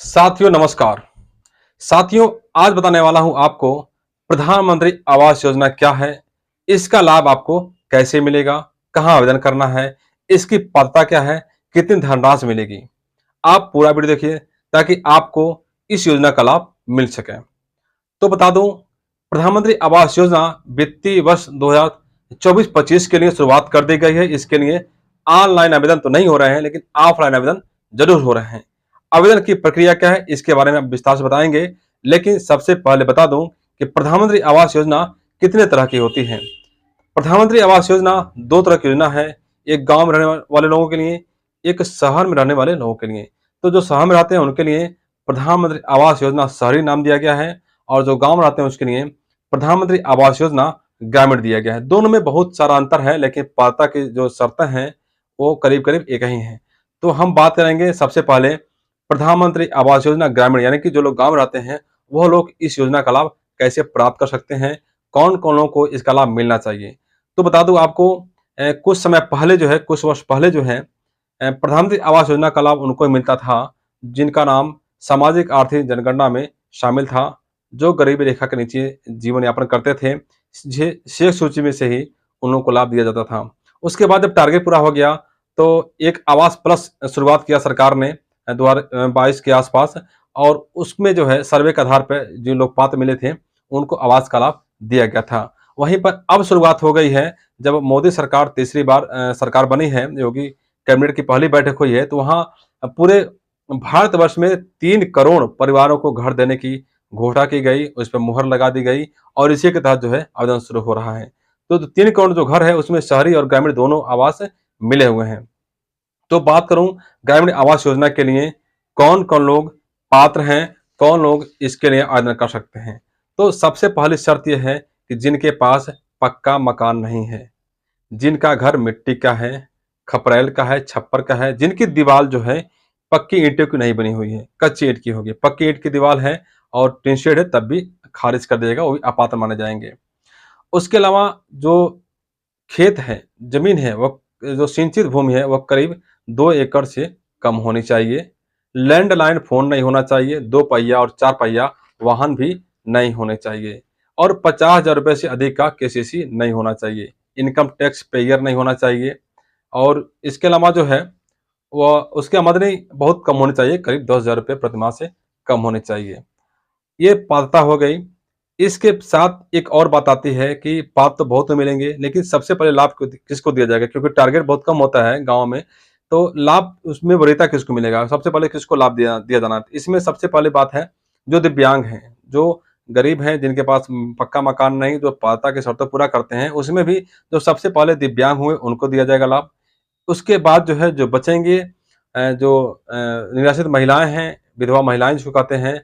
साथियों नमस्कार। साथियों, आज बताने वाला हूं आपको प्रधानमंत्री आवास योजना क्या है, इसका लाभ आपको कैसे मिलेगा, कहां आवेदन करना है, इसकी पात्रता क्या है, कितनी धनराशि मिलेगी। आप पूरा वीडियो देखिए ताकि आपको इस योजना का लाभ मिल सके। तो बता दूं, प्रधानमंत्री आवास योजना वित्तीय वर्ष 2024-25 के लिए शुरुआत कर दी गई है। इसके लिए ऑनलाइन आवेदन तो नहीं हो रहे हैं, लेकिन ऑफलाइन आवेदन जरूर हो रहे हैं। आवेदन की प्रक्रिया क्या है, इसके बारे में आप विस्तार से बताएंगे। लेकिन सबसे पहले बता दूं कि प्रधानमंत्री आवास योजना कितने तरह की होती है। प्रधानमंत्री आवास योजना दो तरह की योजना है। एक गांव में रहने वाले लोगों के लिए, एक शहर में रहने वाले लोगों के लिए। तो जो शहर में रहते हैं उनके लिए प्रधानमंत्री आवास योजना शहरी नाम दिया गया है, और जो गांव में रहते हैं उसके लिए प्रधानमंत्री आवास योजना ग्रामीण दिया गया है। दोनों में बहुत सारा अंतर है, लेकिन पात्रता की जो शर्तें हैं वो करीब करीब एक ही हैं। तो हम बात करेंगे सबसे पहले प्रधानमंत्री आवास योजना ग्रामीण, यानी कि जो लोग गांव में रहते हैं वह लोग इस योजना का लाभ कैसे प्राप्त कर सकते हैं, कौन कौन लोगों को इसका लाभ मिलना चाहिए। तो बता दूं आपको, कुछ समय पहले जो है, कुछ वर्ष पहले जो है, प्रधानमंत्री आवास योजना का लाभ उनको मिलता था जिनका नाम सामाजिक आर्थिक जनगणना में शामिल था, जो गरीबी रेखा के नीचे जीवन यापन करते थे। शेष सूची में से ही उन लोगों को लाभ दिया जाता था। उसके बाद जब टारगेट पूरा हो गया तो एक आवास प्लस शुरुआत किया सरकार ने 2022 के आसपास, और उसमें जो है सर्वे के आधार पर जो लोग पात्र मिले थे उनको आवास का लाभ दिया गया था। वहीं पर अब शुरुआत हो गई है, जब मोदी सरकार तीसरी बार सरकार बनी है, योगी कैबिनेट की पहली बैठक हुई है, तो वहाँ पूरे भारतवर्ष में 3 करोड़ परिवारों को घर देने की घोषणा की गई, उस पर मुहर लगा दी गई, और इसी के तहत जो है आवेदन शुरू हो रहा है। तो 3 करोड़ जो घर है उसमें शहरी और ग्रामीण दोनों आवास मिले हुए हैं। तो बात करूं ग्रामीण आवास योजना के लिए कौन कौन लोग पात्र हैं, कौन लोग इसके लिए आवेदन कर सकते हैं। तो सबसे पहली शर्त यह है कि जिनके पास पक्का मकान नहीं है, जिनका घर मिट्टी का है, खपरैल का है, छप्पर का है, जिनकी दीवार जो है पक्की ईंटों की नहीं बनी हुई है, कच्ची ईंट की होगी। पक्की ईंट की दीवार है और टिन शेड है तब भी खारिज कर दिएगा, वो भी अपात्र माने जाएंगे। उसके अलावा जो खेत है, जमीन है, वह जो सिंचित भूमि है वह करीब 2 एकड़ से कम होनी चाहिए। लैंडलाइन फोन नहीं होना चाहिए। 2 पहिया और 4 पहिया वाहन भी नहीं होने चाहिए, और 50,000 रुपये से अधिक का केसीसी नहीं होना चाहिए। इनकम टैक्स पेयर नहीं होना चाहिए। और इसके अलावा जो है वह उसकी आमदनी बहुत कम होनी चाहिए, करीब 10,000 रुपये प्रति माह से कम होनी चाहिए। ये पात्रता हो गई। इसके साथ एक और बात आती है कि पात्र तो बहुत मिलेंगे, लेकिन सबसे पहले लाभ किसको दिया जाएगा, क्योंकि टारगेट बहुत कम होता है गाँव में। तो लाभ उसमें वरीयता किसको मिलेगा, सबसे पहले किसको लाभ दिया दिया जाना है। इसमें सबसे पहली बात है जो दिव्यांग हैं, जो गरीब हैं, जिनके पास पक्का मकान नहीं, जो पात्रता की शर्तें पूरा करते हैं, उसमें भी जो सबसे पहले दिव्यांग हुए उनको दिया जाएगा लाभ। उसके बाद जो है जो बचेंगे, जो निराश्रित महिलाएं हैं, विधवा महिलाएं जिसको कहते हैं,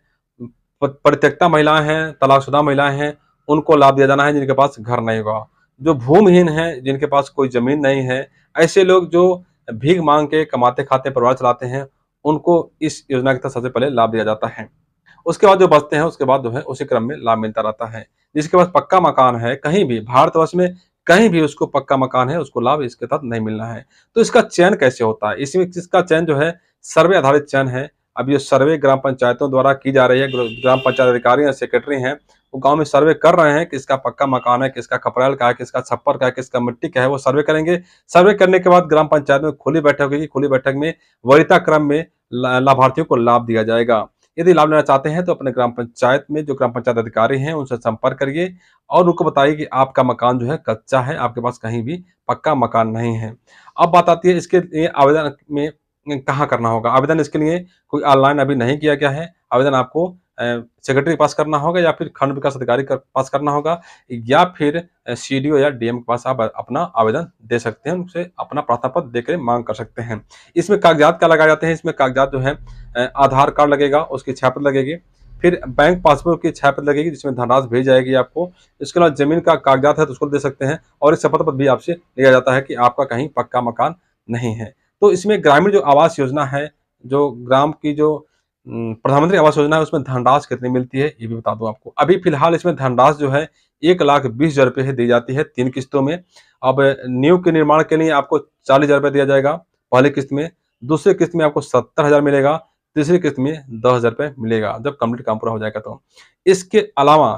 परित्यक्ता महिलाएं हैं, तलाकशुदा महिलाएं हैं, उनको लाभ दिया जाना है जिनके पास घर नहीं होगा। जो भूमिहीन हैं, जिनके पास कोई जमीन नहीं है, ऐसे लोग जो भीख मांग के कमाते खाते परिवार चलाते हैं, उनको इस योजना के तहत सबसे पहले लाभ दिया जाता है। उसके बाद जो बचते हैं उसके बाद जो है उसी क्रम में लाभ मिलता रहता है। जिसके पास पक्का मकान है, कहीं भी भारतवर्ष में कहीं भी उसको पक्का मकान है, उसको लाभ इसके तहत नहीं मिलना है। तो इसका चयन कैसे होता है, इसमें इसका चयन जो है सर्वे आधारित चयन है। अब ये सर्वे ग्राम पंचायतों द्वारा की जा रही है। ग्राम पंचायत अधिकारी या सेक्रेटरी हैं, वो गांव में सर्वे कर रहे हैं, किसका पक्का मकान है, किसका खपरैल का है, किसका छप्पर का है, किसका मिट्टी का है, वो सर्वे करेंगे। सर्वे करने के बाद ग्राम पंचायत में खुली बैठक होगी। खुली बैठक में वरीयता क्रम में लाभार्थियों को लाभ दिया जाएगा। यदि लाभ लेना चाहते हैं तो अपने ग्राम पंचायत में जो ग्राम पंचायत अधिकारी हैं उनसे संपर्क करिए, और उनको बताइए कि आपका मकान जो है कच्चा है, आपके पास कहीं भी पक्का मकान नहीं है। अब बात आती है इसके लिए आवेदन में कहाँ करना होगा। आवेदन इसके लिए कोई ऑनलाइन अभी नहीं किया गया है। आवेदन आपको सेक्रेटरी के पास करना होगा, या फिर खंड विकास अधिकारी के पास करना होगा, या फिर सीडीओ या डीएम के पास आप अपना आवेदन दे सकते हैं। उनसे अपना प्रार्थना पत्र देकर मांग कर सकते हैं। इसमें कागजात क्या लगाए जाते हैं, इसमें कागजात जो है आधार कार्ड लगेगा, उसकी छाप लगेगी, फिर बैंक पासबुक की छाप लगेगी जिसमें धनराशि भेज जाएगी आपको। इसके अलावा जमीन का कागजात है तो उसको दे सकते हैं, और एक शपथ पत्र भी आपसे लिया जाता है कि आपका कहीं पक्का मकान नहीं है। तो इसमें ग्रामीण जो आवास योजना है, जो ग्राम की जो प्रधानमंत्री आवास योजना है, उसमें धनराशि कितनी मिलती है ये भी बता दूं आपको। अभी फिलहाल इसमें धनराशि जो है 1,20,000 रुपये दी जाती है 3 किस्तों में। अब नींव के निर्माण के लिए आपको 40,000 रुपये दिया जाएगा पहली किस्त में, दूसरी किस्त में आपको 70,000 मिलेगा, तीसरी किस्त में 10,000 रुपये मिलेगा जब कंप्लीट काम पूरा हो जाएगा तो। इसके अलावा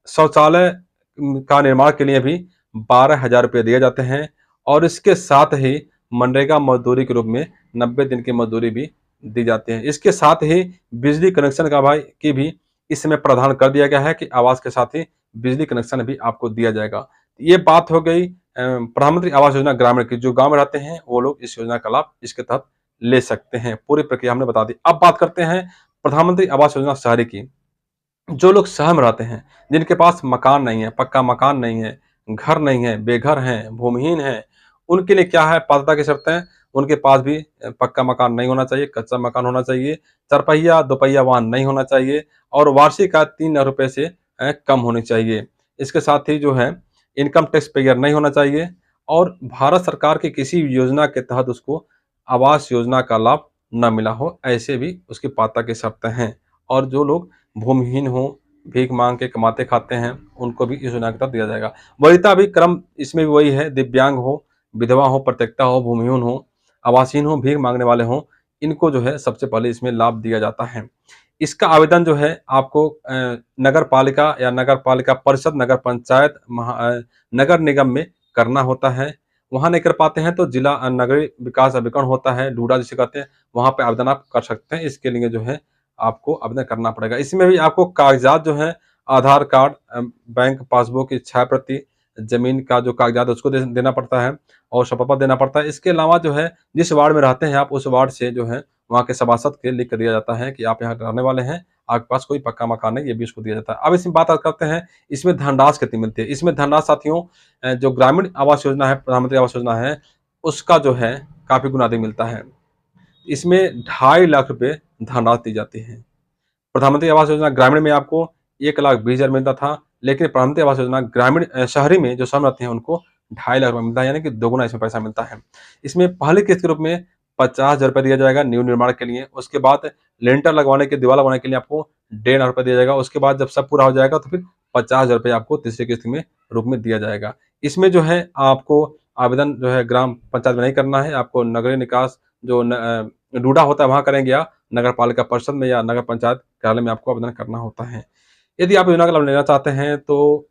शौचालय का निर्माण के लिए भी 12,000 रुपये दिए जाते हैं और इसके साथ ही मनरेगा मजदूरी के रूप में 90 दिन की मजदूरी भी दी जाती है। इसके साथ ही बिजली कनेक्शन का भाई की भी इसमें प्रावधान कर दिया गया है कि आवास के साथ ही बिजली कनेक्शन भी आपको दिया जाएगा। ये बात हो गई प्रधानमंत्री आवास योजना ग्रामीण की। जो गाँव में रहते हैं वो लोग इस योजना का लाभ इसके तहत ले सकते हैं। पूरी प्रक्रिया हमने बता दी। अब बात करते हैं प्रधानमंत्री आवास योजना शहरी की। जो लोग शहर में रहते हैं, जिनके पास मकान नहीं है, पक्का मकान नहीं है, घर नहीं है, बेघर हैं, भूमिहीन हैं, उनके लिए क्या है पात्रता की शर्तें? उनके पास भी पक्का मकान नहीं होना चाहिए, कच्चा मकान होना चाहिए, चरपहिया, दोपहिया वाहन नहीं होना चाहिए और वार्षिक आय 3 लाख रुपए से कम होनी चाहिए। इसके साथ ही जो है इनकम टैक्स पेयर नहीं होना चाहिए और भारत सरकार की किसी भी योजना के तहत उसको आवास योजना का लाभ ना मिला हो, ऐसे भी उसकी पात्रता की शर्तें हैं। और जो लोग भूमिहीन हों, भीख माँग के कमाते खाते हैं, उनको भी इस योजना के तहत दिया जाएगा। वरीयता भी क्रम इसमें भी वही है, दिव्यांग हो, विधवा हो, परित्यक्ता हो, भूमिहीन हो, आवासहीन हो, भीख माँगने वाले हों, इनको जो है सबसे पहले इसमें लाभ दिया जाता है। इसका आवेदन जो है आपको नगर पालिका या नगर पालिका परिषद, नगर पंचायत, नगर निगम में करना होता है। वहाँ नहीं कर पाते हैं तो जिला नगरीय विकास अभिकरण होता है, डूडा जिसे कहते हैं, वहाँ पे आवेदन आप कर सकते हैं। इसके लिए जो है आपको आवेदन करना पड़ेगा। इसमें भी आपको कागज़ात जो हैं आधार कार्ड, बैंक पासबुक की छाया प्रति, ज़मीन का जो कागज़ात है उसको देना पड़ता है और शपथ पत्र देना पड़ता है। इसके अलावा जो है जिस वार्ड में रहते हैं आप, उस वार्ड से जो है वहाँ के सभासद के लिख कर दिया जाता है कि आप यहाँ रहने वाले हैं, आपके पास कोई पक्का मकान है, ये भी उसको दिया जाता है। अब इसमें बात करते हैं, इसमें धनराशि कितनी मिलती है? इसमें धनराशि साथियों जो ग्रामीण आवास योजना है, प्रधानमंत्री आवास योजना है, उसका जो है काफ़ी गुना अधिक मिलता है। इसमें 2.5 लाख रुपए धनराशि दी जाती है। प्रधानमंत्री आवास योजना ग्रामीण में आपको 1,20,000 मिलता था, लेकिन प्रधानमंत्री आवास योजना ग्रामीण शहरी में जो शहर में रहते हैं उनको 2.5 लाख रुपए मिलता है, यानी कि दोगुना इसमें पैसा मिलता है। इसमें पहली किस्त के रूप में 50,000 रुपए दिया जाएगा न्यू निर्माण के लिए। उसके बाद लिंटर लगवाने के, दीवार लगवाने के लिए आपको 1.5 लाख रुपए दिया जाएगा। उसके बाद जब सब पूरा हो जाएगा तो फिर 50,000 रुपए आपको तीसरी किस्त में रूप में दिया जाएगा। इसमें जो है आपको आवेदन जो है ग्राम पंचायत में नहीं करना है, आपको नगरीय निकास जो डूडा होता है वहाँ करेंगे या नगर पालिका परिषद में या नगर पंचायत कार्यालय में आपको आवेदन करना होता है। यदि आप योजना का लाभ लेना चाहते हैं तो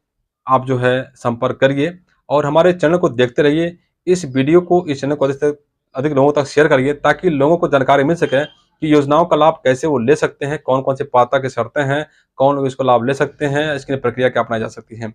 आप जो है संपर्क करिए और हमारे चैनल को देखते रहिए। इस वीडियो को, इस चैनल को अधिक से अधिक लोगों तक शेयर करिए ताकि लोगों को जानकारी मिल सके कि योजनाओं का लाभ कैसे वो ले सकते हैं, कौन-कौन सी पात्रता की शर्तें हैं, कौन लोग इसको लाभ ले सकते हैं, इसकी प्रक्रिया क्या अपनाई जा सकती है।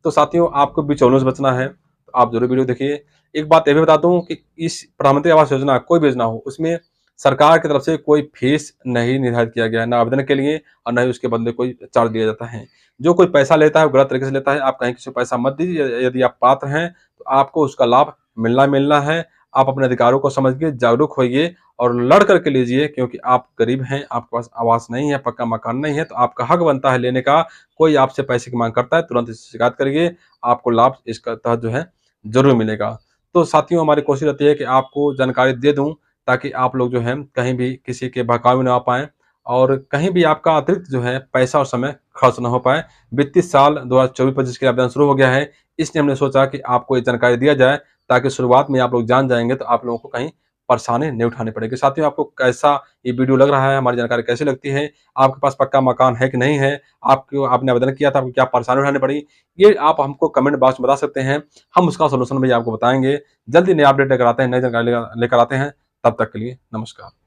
तो साथियों आपको भी चौनों से बचना है, तो आप ज़रूर वीडियो देखिए। एक बात ये भी बता दूँ कि इस प्रधानमंत्री आवास योजना कोई भी योजना हो, उसमें सरकार की तरफ से कोई फीस नहीं निर्धारित किया गया है, ना आवेदन के लिए और ना ही उसके बदले कोई चार्ज दिया जाता है। जो कोई पैसा लेता है वो गलत तरीके से लेता है। आप कहीं किसी को पैसा मत दीजिए। यदि आप पात्र हैं तो आपको उसका लाभ मिलना है। आप अपने अधिकारों को समझिए, जागरूक होइए और लड़ कर के लीजिए, क्योंकि आप गरीब हैं, आपके पास आवास नहीं है, पक्का मकान नहीं है, तो आपका हक बनता है लेने का। कोई आपसे पैसे की माँग करता है, तुरंत इससे शिकायत करिए, आपको लाभ इसका तहत जो है ज़रूर मिलेगा। तो साथियों हमारी कोशिश रहती है कि आपको जानकारी दे दूँ ताकि आप लोग जो है कहीं भी किसी के बहकावे में ना आ पाएँ और कहीं भी आपका अतिरिक्त जो है पैसा और समय खर्च ना हो पाए। वित्तीय साल 2024-25 के लिए आवेदन शुरू हो गया है, इसलिए हमने सोचा कि आपको ये जानकारी दिया जाए ताकि शुरुआत में आप लोग जान जाएँगे तो आप लोगों को कहीं परेशानी नहीं उठानी पड़ेगी। साथियों आपको कैसा ये वीडियो लग रहा है, हमारी जानकारी कैसी लगती है? आपके पास पक्का मकान है कि नहीं है? आपको आपने आवेदन किया था, आपको क्या परेशानी उठानी पड़ी? ये आप हमको कमेंट बॉक्स में बता सकते हैं, हम उसका सॉल्यूशन भी आपको बताएँगे। जल्दी नए अपडेट लेकर आते हैं, नई जानकारी लेकर आते हैं। तब तक के लिए नमस्कार।